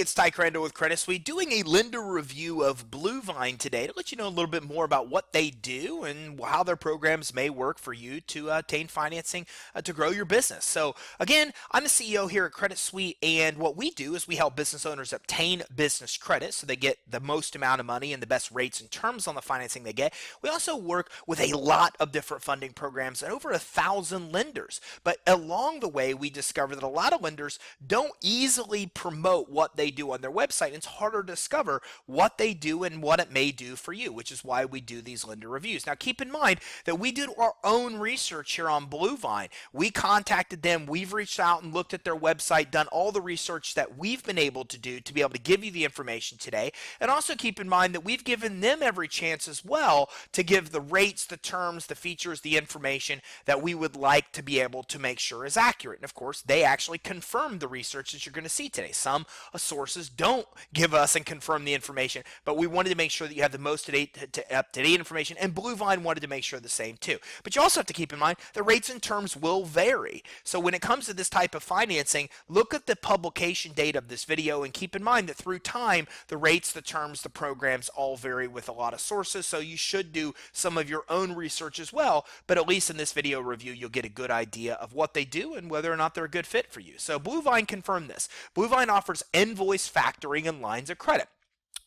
it's Ty Crandall with Credit Suite doing a lender review of BlueVine today to let you know a little bit more about what they do and how their programs may work for you to obtain financing to grow your business. So again, I'm the CEO here at Credit Suite, and what we do is we help business owners obtain business credit so they get the most amount of money and the best rates and terms on the financing they get. We also work with a lot of different funding programs and over 1,000 lenders. But along the way, we discovered that a lot of lenders don't easily promote what they do on their website. It's harder to discover what they do and what it may do for you, which is why we do these lender reviews. Now, keep in mind that we did our own research here on BlueVine. We contacted them, we've reached out and looked at their website, done all the research that we've been able to do to be able to give you the information today. And also keep in mind that we've given them every chance as well to give the rates, the terms, the features, the information that we would like to be able to make sure is accurate. And of course, they actually confirm the research that you're going to see today. Some sources don't give us and confirm the information, but we wanted to make sure that you have the most up-to-date information, and BlueVine wanted to make sure the same too. But you also have to keep in mind the rates and terms will vary. So when it comes to this type of financing, look at the publication date of this video and keep in mind that through time, the rates, the terms, the programs all vary with a lot of sources. So you should do some of your own research as well, but at least in this video review, you'll get a good idea of what they do and whether or not they're a good fit for you. So BlueVine confirmed this. BlueVine offers invoice factoring and lines of credit.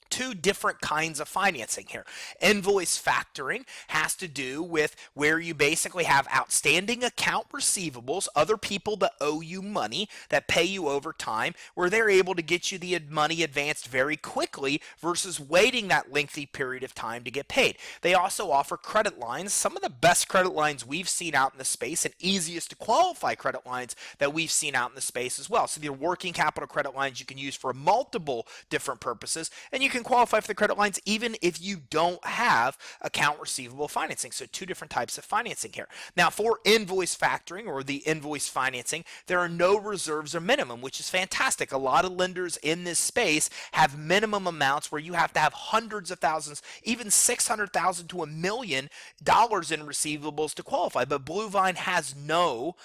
Two different kinds of financing here. Invoice factoring has to do with where you basically have outstanding account receivables, other people that owe you money, that pay you over time, where they're able to get you the money advanced very quickly versus waiting that lengthy period of time to get paid. They also offer credit lines, some of the best credit lines we've seen out in the space and easiest to qualify credit lines that we've seen out in the space as well. So they're working capital credit lines you can use for multiple different purposes, and you can qualify for the credit lines even if you don't have account receivable financing. So two different types of financing here. Now for invoice factoring or the invoice financing, there are no reserves or minimum, which is fantastic. A lot of lenders in this space have minimum amounts where you have to have hundreds of thousands, even $600,000 to $1 million in receivables to qualify. But BlueVine has no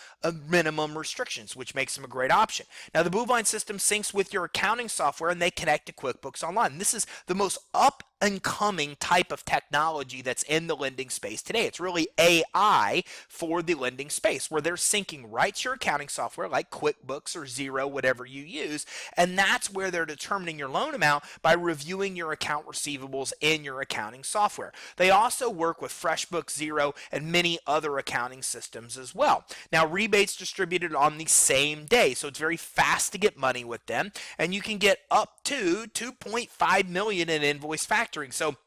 minimum restrictions, which makes them a great option. Now the BlueVine system syncs with your accounting software and they connect to QuickBooks Online. This is the most up and coming type of technology that's in the lending space today. It's really AI for the lending space where they're syncing right to your accounting software like QuickBooks or Xero, whatever you use, and that's where they're determining your loan amount by reviewing your account receivables in your accounting software. They also work with FreshBooks, Xero, and many other accounting systems as well. Now rebates distributed on the same day, so it's very fast to get money with them, and you can get up to $2.5 million in invoice factoring. So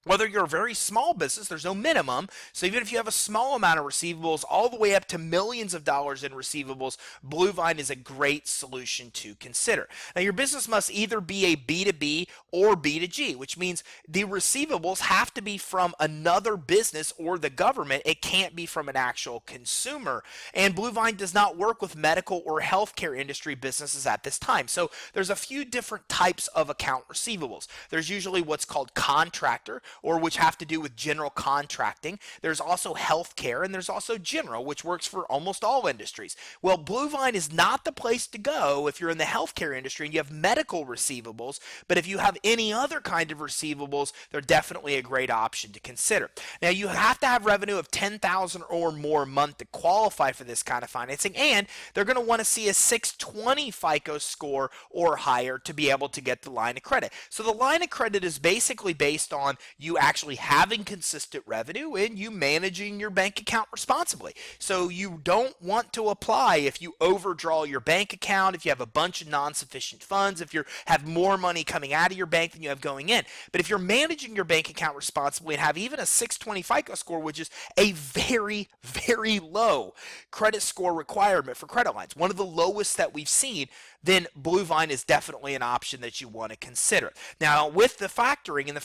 whether you're a very small business, there's no minimum. So even if you have a small amount of receivables, all the way up to millions of dollars in receivables, BlueVine is a great solution to consider. Now your business must either be a B2B or B2G, which means the receivables have to be from another business or the government. It can't be from an actual consumer. And BlueVine does not work with medical or healthcare industry businesses at this time. So there's a few different types of account receivables. There's usually what's called contractor, or which have to do with general contracting. There's also healthcare, and there's also general, which works for almost all industries. Well, BlueVine is not the place to go if you're in the healthcare industry and you have medical receivables, but if you have any other kind of receivables, they're definitely a great option to consider. Now, you have to have revenue of $10,000 or more a month to qualify for this kind of financing, and they're going to want to see a 620 FICO score or higher to be able to get the line of credit. So the line of credit is basically based on you actually having consistent revenue and you managing your bank account responsibly. So you don't want to apply if you overdraw your bank account, if you have a bunch of non-sufficient funds, if you have more money coming out of your bank than you have going in. But if you're managing your bank account responsibly and have even a 620 FICO score, which is a very, very low credit score requirement for credit lines, one of the lowest that we've seen, then BlueVine is definitely an option that you want to consider. Now, with the factoring and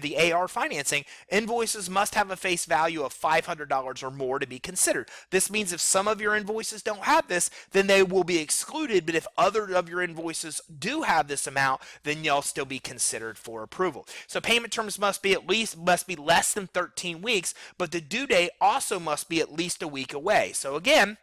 the AR financing, invoices must have a face value of $500 or more to be considered. This means if some of your invoices don't have this, then they will be excluded, but if other of your invoices do have this amount, then you'll still be considered for approval. So payment terms must be less than 13 weeks, but the due date also must be at least a week away. So again,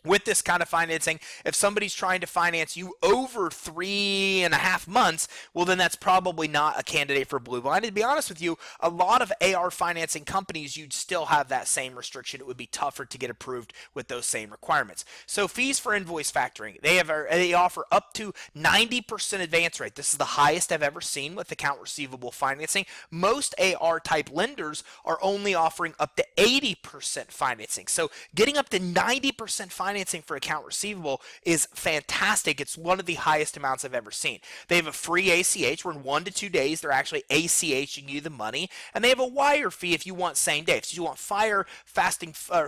With this kind of financing, if somebody's trying to finance you over 3.5 months, well, then that's probably not a candidate for BlueVine. And to be honest with you, a lot of AR financing companies, you'd still have that same restriction. It would be tougher to get approved with those same requirements. So fees for invoice factoring, they offer up to 90% advance rate. This is the highest I've ever seen with account receivable financing. Most AR type lenders are only offering up to 80% financing. So getting up to 90% financing for account receivable is fantastic. It's one of the highest amounts I've ever seen. They have a free ACH where in 1 to 2 days they're actually ACHing you the money, and they have a wire fee if you want same day. If you want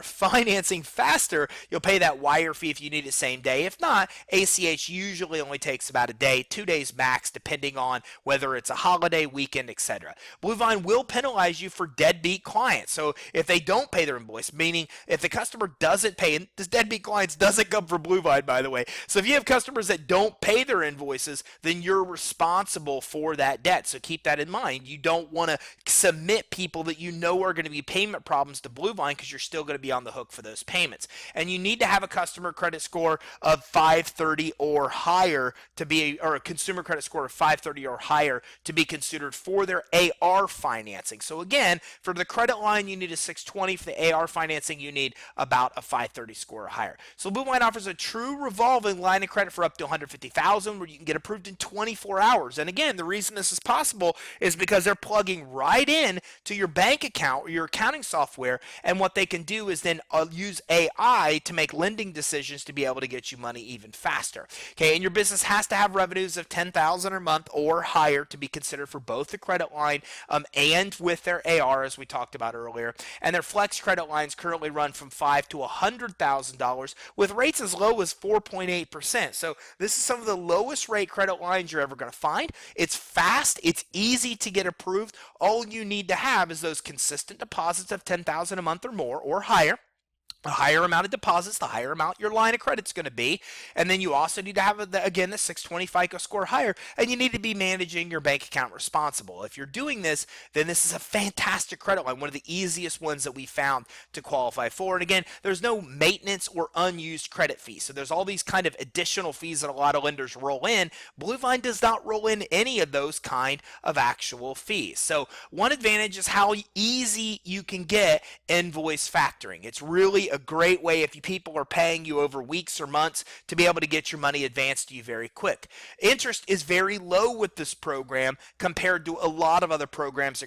financing faster, you'll pay that wire fee if you need it same day. If not, ACH usually only takes about a day, 2 days max, depending on whether it's a holiday, weekend, etc. BlueVine will penalize you for deadbeat clients. So if they don't pay their invoice, meaning if the customer doesn't pay, and this deadbeat clients doesn't come from BlueVine, by the way. So if you have customers that don't pay their invoices, then you're responsible for that debt. So keep that in mind. You don't want to submit people that you know are going to be payment problems to BlueVine because you're still going to be on the hook for those payments. And you need to have a customer credit score of 530 or higher to be, or a consumer credit score of 530 or higher to be considered for their AR financing. So again, for the credit line, you need a 620. For the AR financing, you need about a 530 score or higher. So BlueVine offers a true revolving line of credit for up to $150,000 where you can get approved in 24 hours. And again, the reason this is possible is because they're plugging right in to your bank account or your accounting software, and what they can do is then use AI to make lending decisions to be able to get you money even faster. Okay, and your business has to have revenues of $10,000 a month or higher to be considered for both the credit line and with their AR, as we talked about earlier. And their flex credit lines currently run from $5,000 to $100,000 with rates as low as 4.8%. So this is some of the lowest rate credit lines you're ever going to find. It's fast, it's easy to get approved. All you need to have is those consistent deposits of $10,000 a month or more or higher. The higher amount of deposits, the higher amount your line of credit's going to be. And then you also need to have, again, the 620 FICO score higher, and you need to be managing your bank account responsible. If you're doing this, then this is a fantastic credit line, one of the easiest ones that we found to qualify for. And again, there's no maintenance or unused credit fees. So there's all these kind of additional fees that a lot of lenders roll in. BlueVine does not roll in any of those kind of actual fees. So one advantage is how easy you can get invoice factoring. It's really a great way if people are paying you over weeks or months to be able to get your money advanced to you very quick. Interest is very low with this program compared to a lot of other programs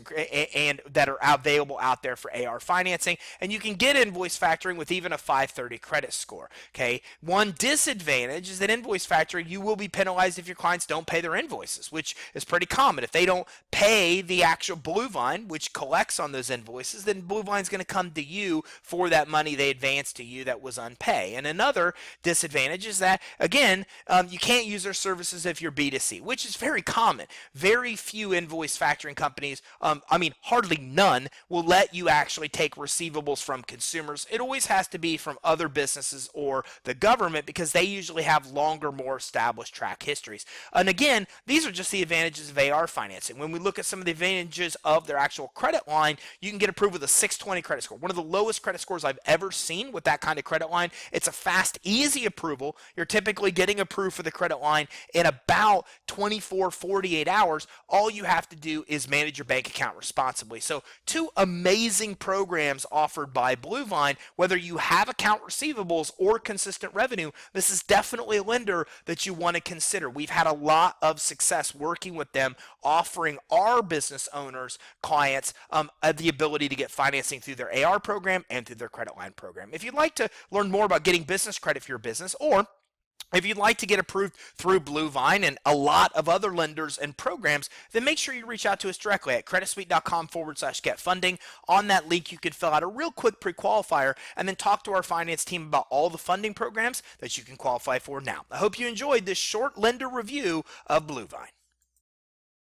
and that are available out there for AR financing, and you can get invoice factoring with even a 530 credit score. Okay, one disadvantage is that invoice factoring, you will be penalized if your clients don't pay their invoices, which is pretty common. If they don't pay the actual BlueVine, which collects on those invoices, then BlueVine's going to come to you for that money they advanced to you that was unpaid. And another disadvantage is that, again, you can't use their services if you're B2C, which is very common. Very few invoice factoring companies, hardly none, will let you actually take receivables from consumers. It always has to be from other businesses or the government because they usually have longer, more established track histories. And again, these are just the advantages of AR financing. When we look at some of the advantages of their actual credit line, you can get approved with a 620 credit score, one of the lowest credit scores I've ever seen with that kind of credit line. It's a fast, easy approval. You're typically getting approved for the credit line in about 24, 48 hours. All you have to do is manage your bank account responsibly. So two amazing programs offered by BlueVine. Whether you have account receivables or consistent revenue, this is definitely a lender that you want to consider. We've had a lot of success working with them, offering our business owners, clients, the ability to get financing through their AR program and through their credit line program. If you'd like to learn more about getting business credit for your business, or if you'd like to get approved through BlueVine and a lot of other lenders and programs, then make sure you reach out to us directly at creditsuite.com/getfunding. On that link, you can fill out a real quick pre-qualifier and then talk to our finance team about all the funding programs that you can qualify for now. I hope you enjoyed this short lender review of BlueVine.